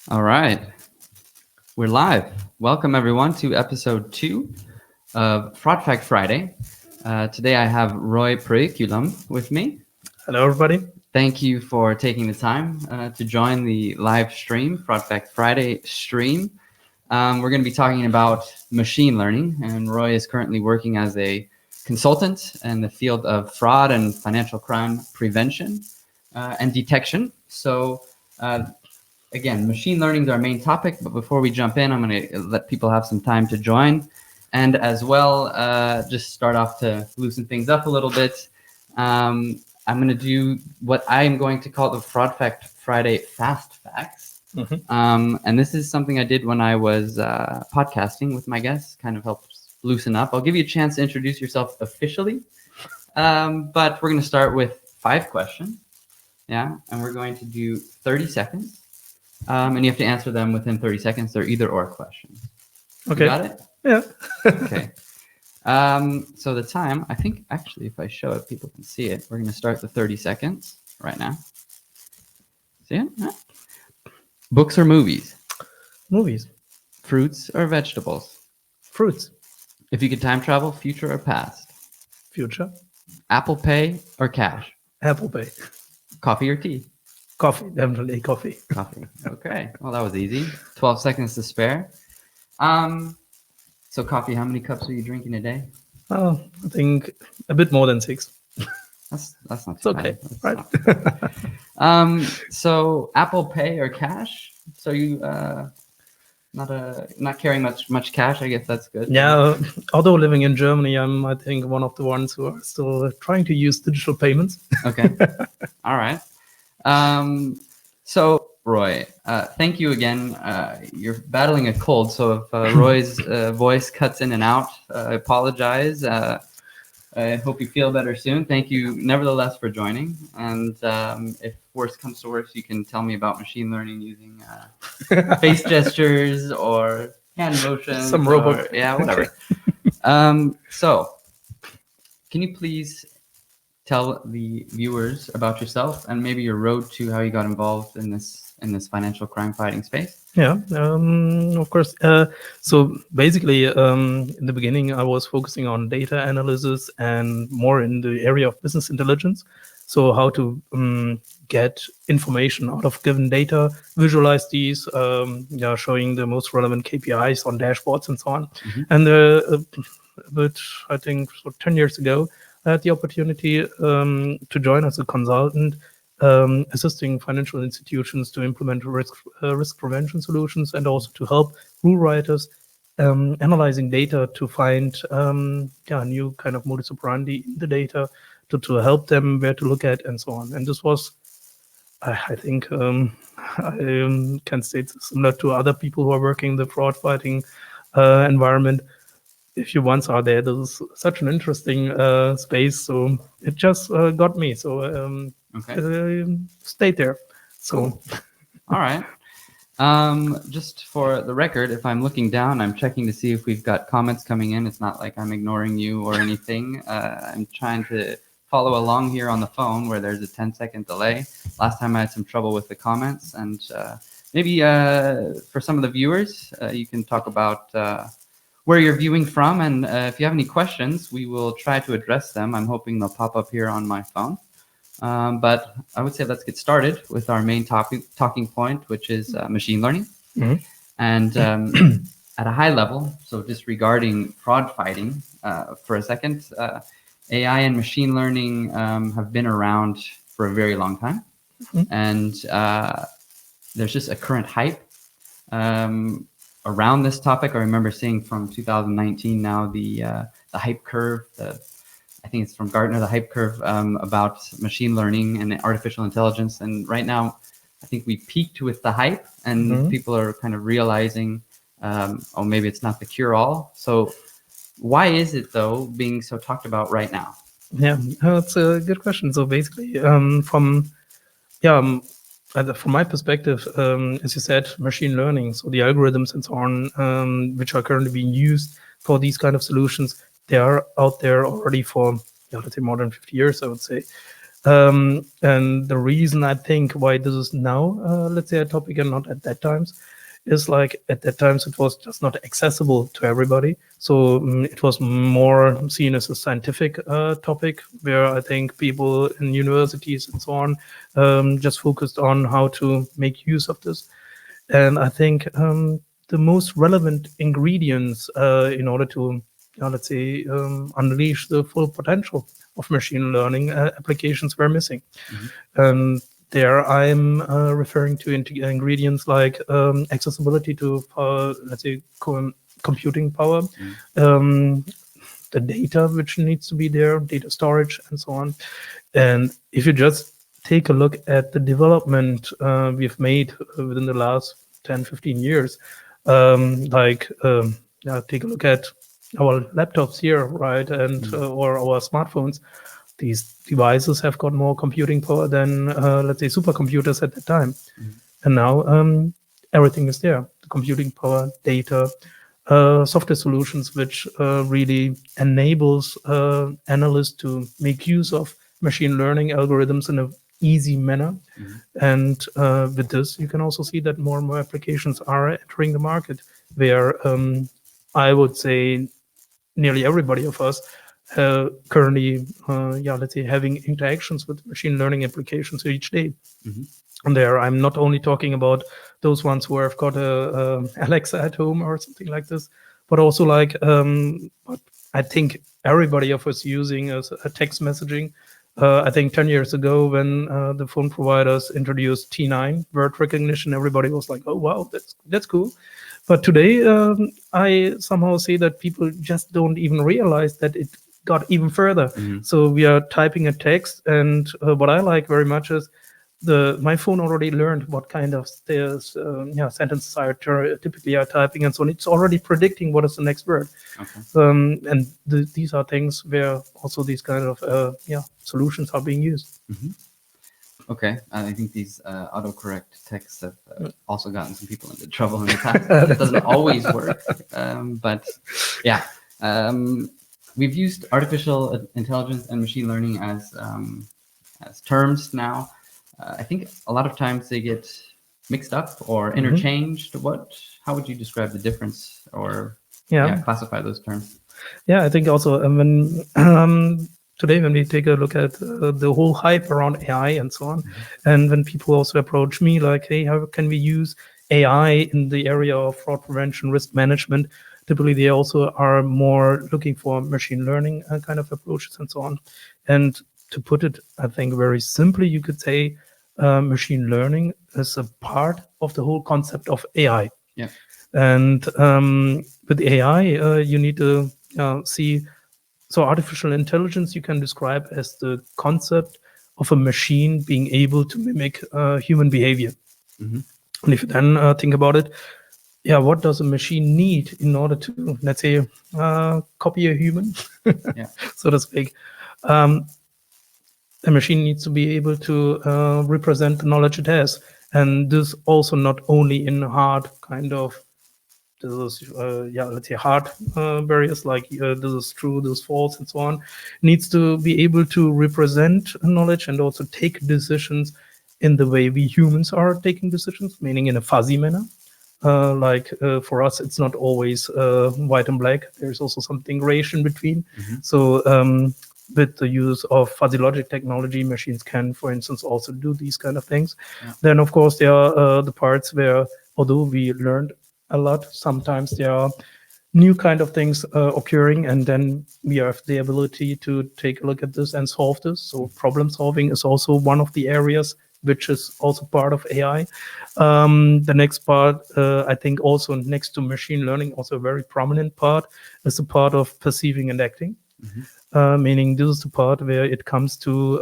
All right. We're live. Welcome, everyone, to episode 2 of Fraud Fact Friday. Today I have Roy Prayikulam with me. Hello, everybody. Thank you for taking the time to join the live stream, Fraud Fact Friday stream. We're going to be talking about machine learning, and Roy is currently working as a consultant in the field of fraud and financial crime prevention and detection. So, again, machine learning is our main topic, but before we jump in, I'm going to let people have some time to join. And as well, just start off to loosen things up a little bit. I'm going to do what I'm going to call the Fraud Fact Friday Fast Facts. And this is something I did when I was podcasting with my guests, kind of helps loosen up. I'll give you a chance to introduce yourself officially, but we're going to start with 5 questions. Yeah, and we're going to do 30 seconds. And you have to answer them within 30 seconds. They're either or questions. Okay. You got it? Yeah. Okay. So the time, I think actually if I show it, people can see it. We're going to start the 30 seconds right now. See it? Yeah. Books or movies? Movies. Fruits or vegetables? Fruits. If you could time travel, future or past? Future. Apple Pay or cash? Apple Pay. Coffee or tea? Coffee. Definitely coffee. Coffee. Okay. Well, that was easy. 12 seconds to spare. So coffee, how many cups are you drinking a day? I think a bit more than 6. That's not too okay, bad. right? So Apple Pay or cash? So you not carrying much cash. I guess that's good. Yeah. Although living in Germany, I'm I think one of the ones who are still trying to use digital payments. Okay. All right. So Roy, thank you again. You're battling a cold, so if Roy's voice cuts in and out, I apologize. I hope you feel better soon. Thank you, nevertheless, for joining. And if worse comes to worse, you can tell me about machine learning using face gestures or hand motions. Some robot. Yeah, whatever. So, can you please tell the viewers about yourself and maybe your road to how you got involved in this financial crime fighting space? Yeah, of course. So basically, in the beginning, I was focusing on data analysis and more in the area of business intelligence. So how to get information out of given data, visualize these, showing the most relevant KPIs on dashboards and so on. And but I think 10 years ago, I had the opportunity to join as a consultant, assisting financial institutions to implement risk prevention solutions and also to help rule writers analyzing data to find a new kind of modus operandi in the data to help them where to look at and so on. And this was, I think, I can state similar to other people who are working in the fraud fighting environment. If you once are there, this is such an interesting space. So it just got me. So stayed there. So, cool. All right. Just for the record, if I'm looking down, I'm checking to see if we've got comments coming in. It's not like I'm ignoring you or anything. I'm trying to follow along here on the phone where there's a 10-second delay. Last time I had some trouble with the comments, and maybe for some of the viewers, you can talk about where you're viewing from, and if you have any questions, we will try to address them. I'm hoping they'll pop up here on my phone. But I would say let's get started with our main talking point, which is machine learning. And at a high level, so disregarding fraud fighting for a second, AI and machine learning have been around for a very long time. And there's just a current hype around this topic. I remember seeing from 2019 now the hype curve, I think it's from Gartner, the hype curve about machine learning and artificial intelligence. And right now, I think we peaked with the hype, and people are kind of realizing, oh, maybe it's not the cure-all. So why is it, though, being so talked about right now? Yeah, that's a good question. So basically, from my perspective, as you said, machine learning, so the algorithms and so on, which are currently being used for these kind of solutions, they are out there already for, let's say, more than 50 years, I would say. And the reason I think why this is now, let's say, a topic and not at that times, is like at that times it was just not accessible to everybody. So it was more seen as a scientific topic, where I think people in universities and so on just focused on how to make use of this. And I think the most relevant ingredients in order to, let's say, unleash the full potential of machine learning applications were missing. And there I'm referring to ingredients like accessibility to, let's say, computing power, the data which needs to be there, data storage, and so on. And if you just take a look at the development we've made within the last 10, 15 years, take a look at our laptops here, right, and or our smartphones. These devices have got more computing power than, let's say, supercomputers at the time. And now everything is there. The computing power, data, software solutions, which really enables analysts to make use of machine learning algorithms in an easy manner. And with this, you can also see that more and more applications are entering the market, where I would say nearly everybody of us currently, let's say, having interactions with machine learning applications each day. And there, I'm not only talking about those ones who have got a Alexa at home or something like this, but also like what I think everybody of us using as a text messaging. I think 10 years ago, when the phone providers introduced T9 word recognition, everybody was like, "Oh wow, that's cool." But today, I somehow see that people just don't even realize that it got even further. So we are typing a text, and what I like very much is my phone already learned what kind of sentences I typically are typing, and so on. It's already predicting what is the next word. And these are things where also these kind of solutions are being used. Okay, I think these autocorrect texts have also gotten some people into trouble in the past. It doesn't always work, but yeah, we've used artificial intelligence and machine learning as terms now. I think a lot of times they get mixed up or interchanged. How would you describe the difference or classify those terms? Yeah, I think also when today, when we take a look at the whole hype around AI and so on, and when people also approach me like, hey, how can we use AI in the area of fraud prevention, risk management? Typically, they also are more looking for machine learning kind of approaches and so on. And to put it, I think very simply, you could say machine learning is a part of the whole concept of AI. Yeah. And with AI, you need to see. So artificial intelligence you can describe as the concept of a machine being able to mimic human behavior. And if you then think about it, what does a machine need in order to, let's say, copy a human, so to speak? A machine needs to be able to represent the knowledge it has. And this also not only in hard kind of, this is, let's say, hard barriers like this is true, this is false, and so on. Needs to be able to represent knowledge and also take decisions in the way we humans are taking decisions, meaning in a fuzzy manner. For us, it's not always white and black. There's also something grayish in between. So with the use of fuzzy logic technology, machines can, for instance, also do these kind of things. Then, of course, there are the parts where, although we learned a lot, sometimes there are new kind of things occurring, and then we have the ability to take a look at this and solve this. So problem solving is also one of the areas which is also part of AI. The next part, I think also next to machine learning, also a very prominent part, is the part of perceiving and acting. Meaning this is the part where it comes to,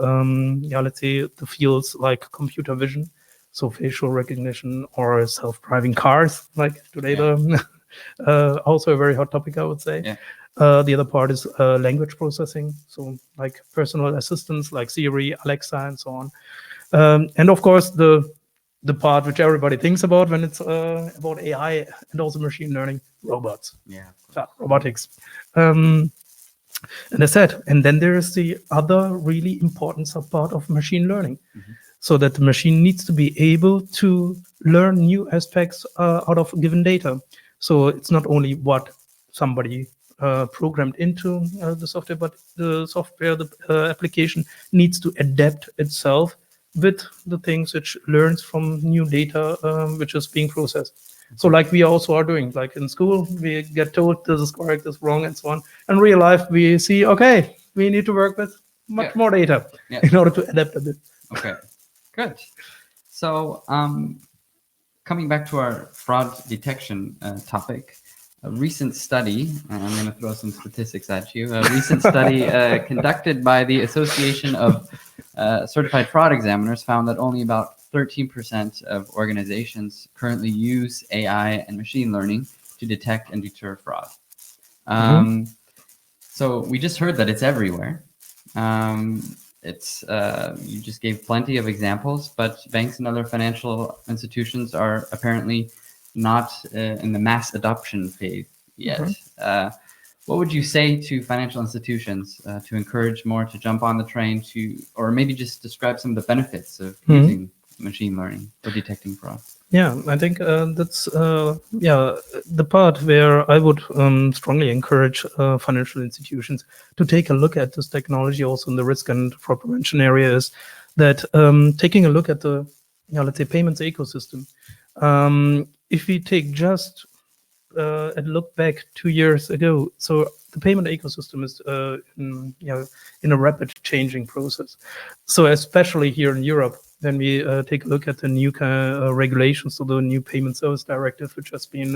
let's say, the fields like computer vision, so facial recognition, or self-driving cars, like today, also a very hot topic, I would say. The other part is language processing, so like personal assistants like Siri, Alexa, and so on. And of course, the part which everybody thinks about when it's about AI and also machine learning, robots. Robotics. And I said, and then there is the other really important subpart of machine learning. So that the machine needs to be able to learn new aspects out of given data. So it's not only what somebody programmed into the software, but the software, the application needs to adapt itself with the things which learns from new data which is being processed. So like we also are doing, like in school, we get told this is correct, this is wrong, and so on. In real life, we see, okay, we need to work with much more data in order to adapt a bit. Okay, good. So coming back to our fraud detection topic, a recent study, and I'm going to throw some statistics at you, a recent study conducted by the Association of Certified Fraud Examiners found that only about 13% of organizations currently use AI and machine learning to detect and deter fraud. So we just heard that it's everywhere. You just gave plenty of examples, but banks and other financial institutions are apparently not in the mass adoption phase yet. What would you say to financial institutions to encourage more to jump on the train or maybe just describe some of the benefits of using machine learning for detecting fraud? Yeah, I think that's the part where I would strongly encourage financial institutions to take a look at this technology also in the risk and fraud prevention area is that taking a look at the, let's say, payments ecosystem. If we take just and look back 2 years ago, so the payment ecosystem is in a rapid changing process. So especially here in Europe, when we take a look at the new regulations, so the new payment service directive, which has been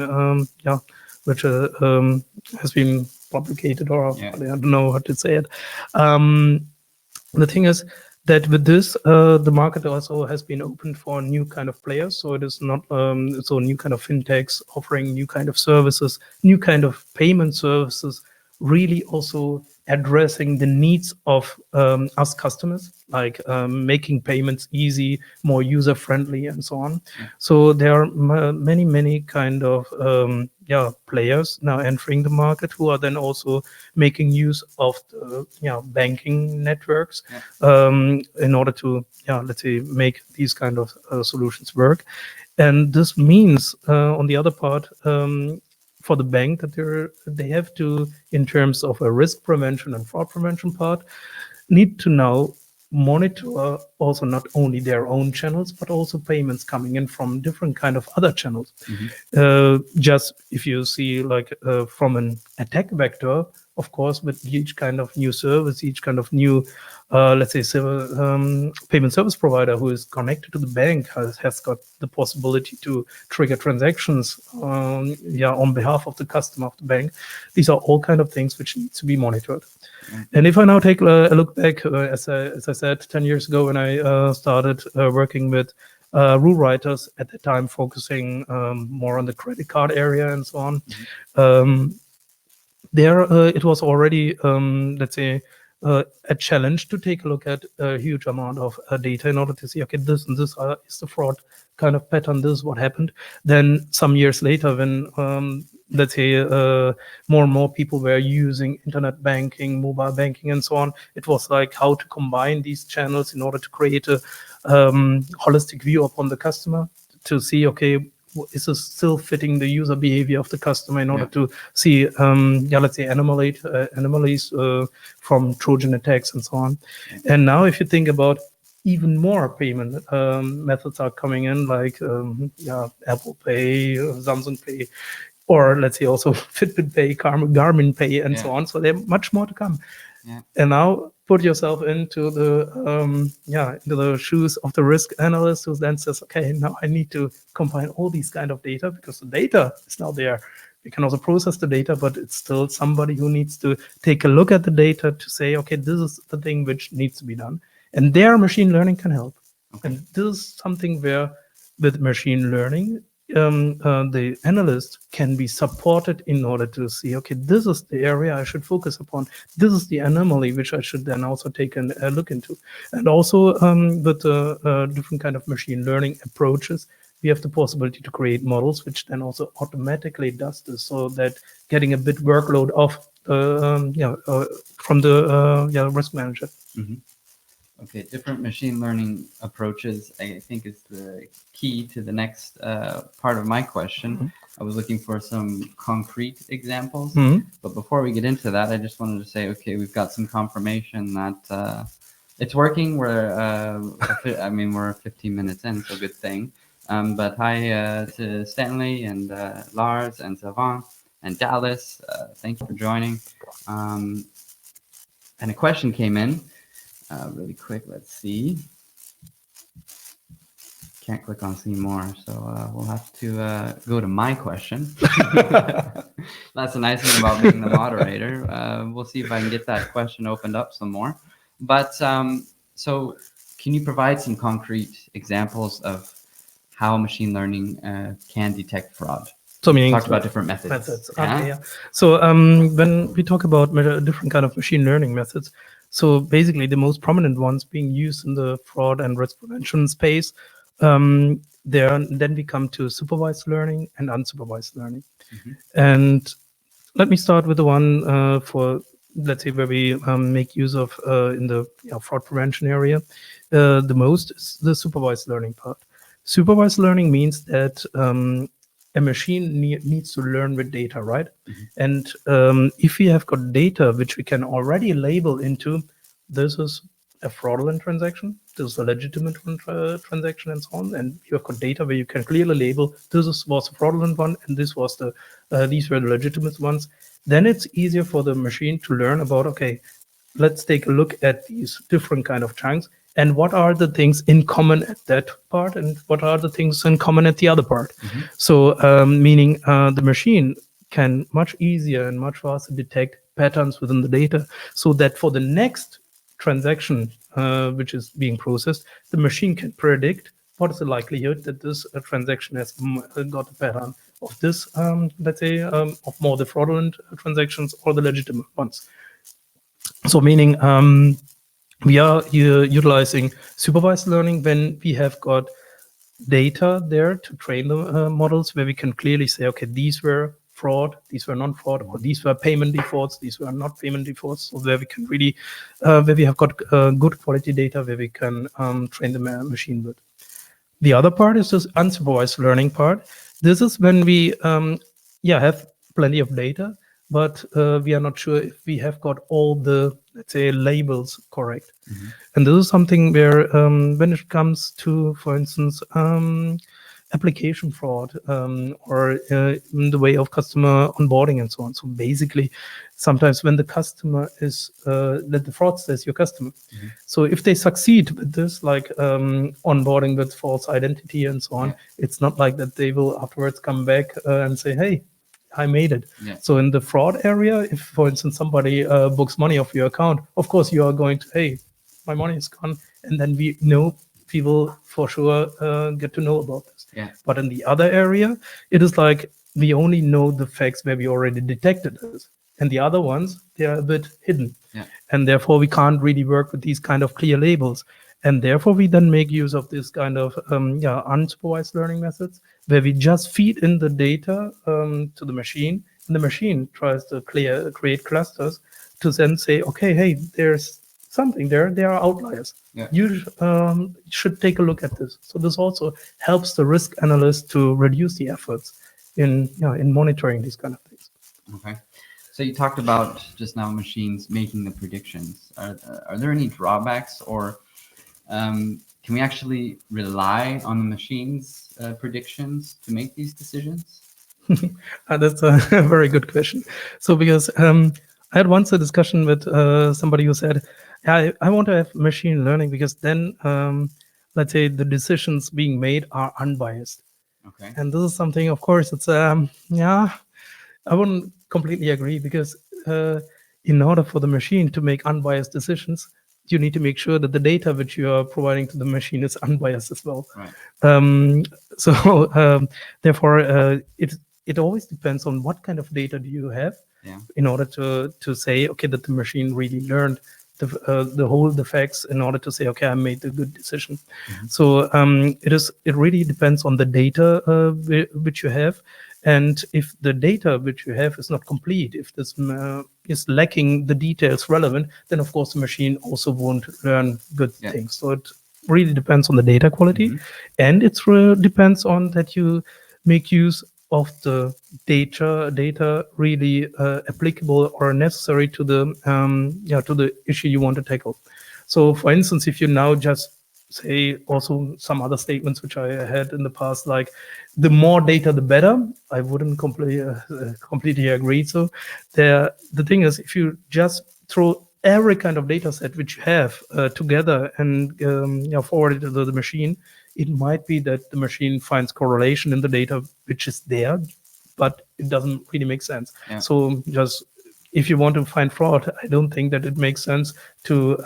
has been publicated, or I don't know how to say it. The thing is that with this, the market also has been opened for new kind of players. So it is not so new kind of fintechs offering new kind of services, new kind of payment services, really also addressing the needs of us customers, like making payments easy, more user friendly, and so on. So there are many kind of players now entering the market who are then also making use of the banking networks in order to let's say make these kind of solutions work. And this means on the other part, for the bank, that they have to, in terms of a risk prevention and fraud prevention part, need to now monitor also not only their own channels, but also payments coming in from different kind of other channels. Just if you see like from an attack vector, of course, with each kind of new service, each kind of new, let's say, payment service provider who is connected to the bank has got the possibility to trigger transactions on behalf of the customer of the bank. These are all kind of things which need to be monitored. And if I now take a look back, as I said, 10 years ago when I started working with rule writers, at the time focusing more on the credit card area and so on, there it was already, let's say, a challenge to take a look at a huge amount of data in order to see, okay, this and this is the fraud kind of pattern, this is what happened. Then some years later, when let's say more and more people were using internet banking, mobile banking, and so on, it was like how to combine these channels in order to create a holistic view upon the customer, to see, okay, is this still fitting the user behavior of the customer in order to see, let's say, anomalies from Trojan attacks and so on. And now if you think about even more payment methods are coming in, like Apple Pay, Samsung Pay, or let's say also Fitbit Pay, Garmin Pay, and so on. So there's much more to come. And now put yourself into the shoes of the risk analyst who then says, okay, now I need to combine all these kind of data, because the data is now there. We can also process the data, but it's still somebody who needs to take a look at the data to say, okay, this is the thing which needs to be done. And there machine learning can help. And this is something where with machine learning, the analyst can be supported in order to see, okay, this is the area I should focus upon. This is the anomaly which I should then also take a look into. And also with different kind of machine learning approaches, we have the possibility to create models which then also automatically does this, so that getting a bit workload off from the risk manager. Okay, different machine learning approaches, I think, is the key to the next part of my question. I was looking for some concrete examples, but before we get into that, I just wanted to say, okay, we've got some confirmation that it's working. We're 15 minutes in, so good thing. But hi to Stanley and Lars and Savant and Dallas. Thank you for joining. And a question came in. Really quick, let's see. Can't click on see more, so we'll have to go to my question. That's the nice thing about being the moderator. We'll see if I can get that question opened up some more. But so can you provide some concrete examples of how machine learning can detect fraud? So meaning talked about different methods. Okay, yeah. So when we talk about different kind of machine learning methods, so basically the most prominent ones being used in the fraud and risk prevention space, then we come to supervised learning and unsupervised learning. And let me start with the one for, let's say, where we make use of in the fraud prevention area. The most is the supervised learning part. Supervised learning means that a machine needs to learn with data, right? And if we have got data which we can already label into, this is a fraudulent transaction, this is a legitimate transaction, and so on, and you have got data where you can clearly label was a fraudulent one, and these were the legitimate ones, then it's easier for the machine to learn about, okay, let's take a look at these different kind of chunks, and what are the things in common at that part, and what are the things in common at the other part. So meaning the machine can much easier and much faster detect patterns within the data, so that for the next transaction which is being processed, the machine can predict what is the likelihood that this transaction has got a pattern of this, let's say, of more the fraudulent transactions or the legitimate ones. So meaning we are utilizing supervised learning when we have got data there to train the models, where we can clearly say, okay, these were fraud, these were non-fraud, or these were payment defaults, these were not payment defaults. So where we can really, where we have got good quality data, where we can train the machine with. The other part is this unsupervised learning part. This is when we have plenty of data, but we are not sure if we have got all the, let's say, labels correct. And this is something where when it comes to, for instance, application fraud or in the way of customer onboarding and so on. So basically, sometimes when the customer is, that the fraudster is your customer. So if they succeed with this, like onboarding with false identity and so on, it's not like that they will afterwards come back and say, hey, I made it. So in the fraud area, if, for instance, somebody books money off your account, of course you are going to, hey, my money is gone. And then we know people for sure get to know about this. But in the other area, it is like we only know the facts where we already detected this. And the other ones, they are a bit hidden. And therefore, we can't really work with these kind of clear labels. And therefore, we then make use of this kind of unsupervised learning methods, where we just feed in the data to the machine, and the machine tries to create clusters to then say, okay, hey, there's something there are outliers. You should take a look at this. So this also helps the risk analyst to reduce the efforts in monitoring these kind of things. Okay. So you talked about just now machines making the predictions. Are there any drawbacks, or can we actually rely on the machine's predictions to make these decisions? That's a very good question. So because I had once a discussion with somebody who said, yeah, I want to have machine learning because then, let's say, the decisions being made are unbiased. Okay. And this is something, of course, it's, I wouldn't completely agree, because in order for the machine to make unbiased decisions, you need to make sure that the data which you are providing to the machine is unbiased as well. Therefore, it always depends on what kind of data do you have in order to say, okay, that the machine really learned the facts in order to say, okay, I made a good decision. So it really depends on the data which you have. And if the data which you have is not complete, if this is lacking the details relevant, then of course the machine also won't learn good things. So it really depends on the data quality, and it depends on that you make use of the data really applicable or necessary to the issue you want to tackle. So for instance, if you now just say also some other statements which I had in the past, like the more data, the better. I wouldn't completely agree. So the thing is, if you just throw every kind of data set which you have together and forward it to the machine, it might be that the machine finds correlation in the data which is there, but it doesn't really make sense. So just if you want to find fraud, I don't think that it makes sense to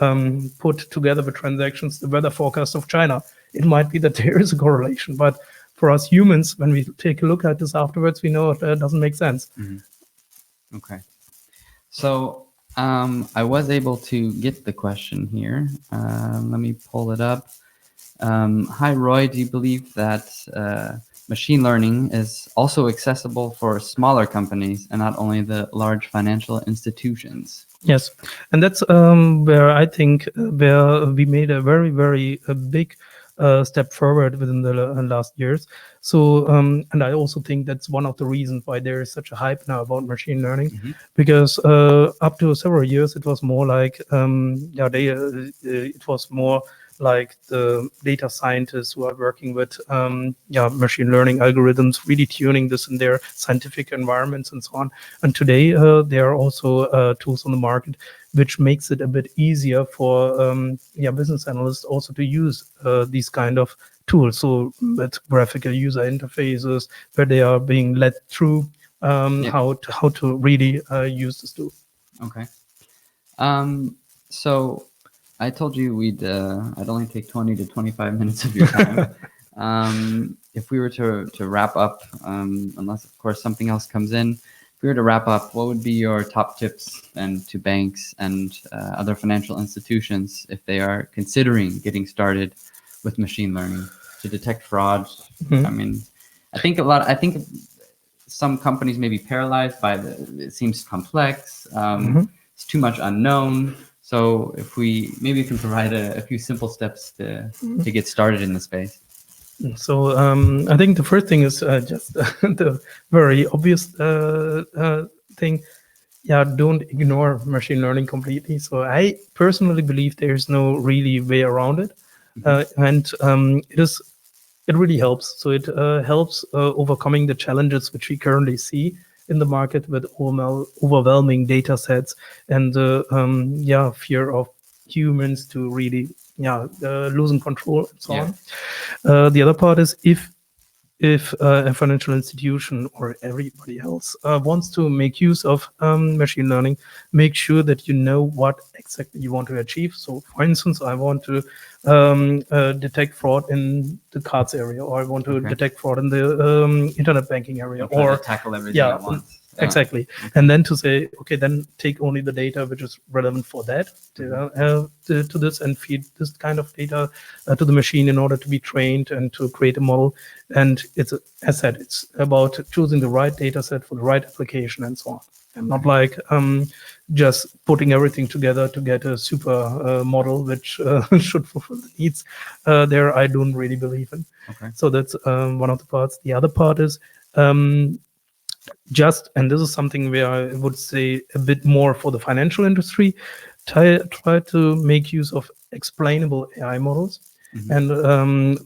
put together the transactions, the weather forecast of China. It might be that there is a correlation, but for us humans, when we take a look at this afterwards, we know it doesn't make sense. Okay. So I was able to get the question here. Let me pull it up. Hi, Roy. Do you believe that machine learning is also accessible for smaller companies and not only the large financial institutions? Yes, and that's where I think where we made a very, very big step forward within the last years. So, and I also think that's one of the reasons why there is such a hype now about machine learning, because up to several years it was more like, it was more like the data scientists who are working with machine learning algorithms, really tuning this in their scientific environments and so on. And today there are also tools on the market which makes it a bit easier for business analysts also to use these kind of tools. So with graphical user interfaces where they are being led through how to really use this tool. Okay. So I told you I'd only take 20 to 25 minutes of your time. If we were to wrap up, unless of course something else comes in, if we were to wrap up, what would be your top tips and to banks and other financial institutions if they are considering getting started with machine learning to detect fraud? I mean, I think some companies may be paralyzed by it seems complex. It's too much unknown. So if we can provide a few simple steps to get started in the space. So I think the first thing is just the very obvious thing. Don't ignore machine learning completely. So I personally believe there's no really way around it, and it really helps. So it helps overcoming the challenges which we currently see in the market with overwhelming data sets and the fear of humans to really losing control and so on. The other part is if a financial institution or everybody else wants to make use of machine learning, make sure that you know what exactly you want to achieve. So for instance, I want to detect fraud in the cards area, or I want to detect fraud in the internet banking area, or tackle everything at once. Exactly. And then to say, okay, then take only the data which is relevant for that to this, and feed this kind of data to the machine in order to be trained and to create a model. And it's, as I said, it's about choosing the right data set for the right application and so on. And not like just putting everything together to get a super model which should fulfill the needs. There, I don't really believe in. So that's one of the parts. The other part is and this is something where I would say a bit more for the financial industry, try to make use of explainable AI models and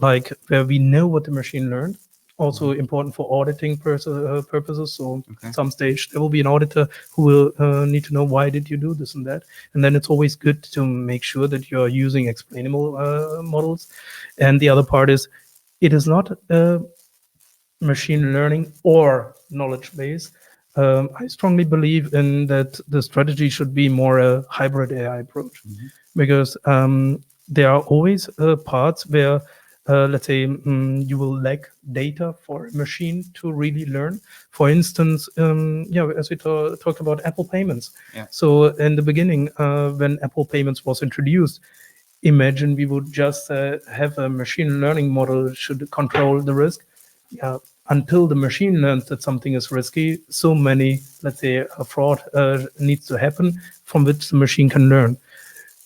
like where we know what the machine learned. Also important for auditing purposes. So at some stage there will be an auditor who will need to know why did you do this and that. And then it's always good to make sure that you're using explainable models. And the other part is it is not machine learning or knowledge base. I strongly believe in that the strategy should be more a hybrid AI approach, because there are always parts where, let's say, you will lack data for a machine to really learn. For instance, as we talked about Apple payments. So in the beginning, when Apple payments was introduced, imagine we would just have a machine learning model should control the risk. until the machine learns that something is risky, so many, let's say, a fraud needs to happen from which the machine can learn.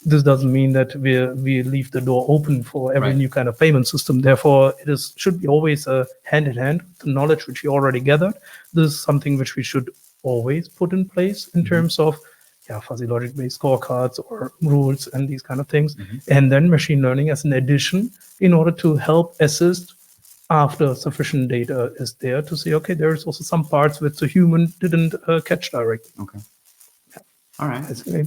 This doesn't mean that we leave the door open for every Right. new kind of payment system. Therefore, should be always hand in hand with the knowledge which we already gathered. This is something which we should always put in place in terms of fuzzy logic-based scorecards or rules and these kind of things. And then machine learning as an addition in order to help assist after sufficient data is there to say, okay, there's also some parts which the human didn't catch directly. Okay. All right. Basically.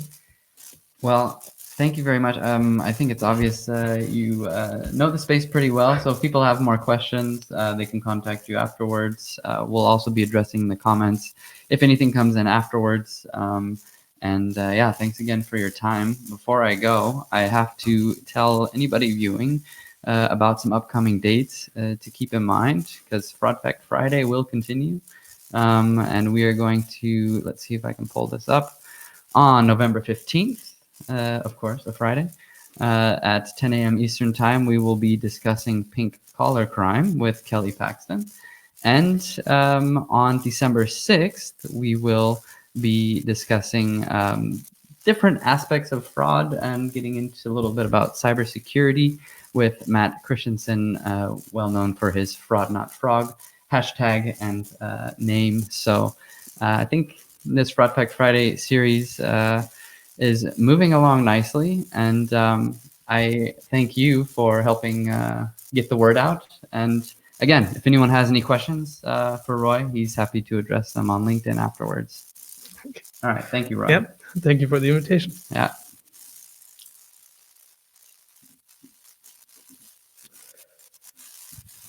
Well, thank you very much. I think it's obvious you know the space pretty well. So if people have more questions, they can contact you afterwards. We'll also be addressing the comments if anything comes in afterwards. Thanks again for your time. Before I go, I have to tell anybody viewing about some upcoming dates to keep in mind, because Fraud Fact Friday will continue. And we are going to, let's see if I can pull this up, on November 15th, of course, a Friday, at 10 a.m. Eastern Time, we will be discussing pink collar crime with Kelly Paxton. And on December 6th, we will be discussing different aspects of fraud and getting into a little bit about cybersecurity with Matt Christensen, well known for his Fraud Not Frog hashtag and name. So I think this Fraud Fact Friday series is moving along nicely, and I thank you for helping get the word out. And again, if anyone has any questions for Roy, he's happy to address them on LinkedIn afterwards. All right. Thank you, Roy. Yep. Thank you for the invitation. Yeah.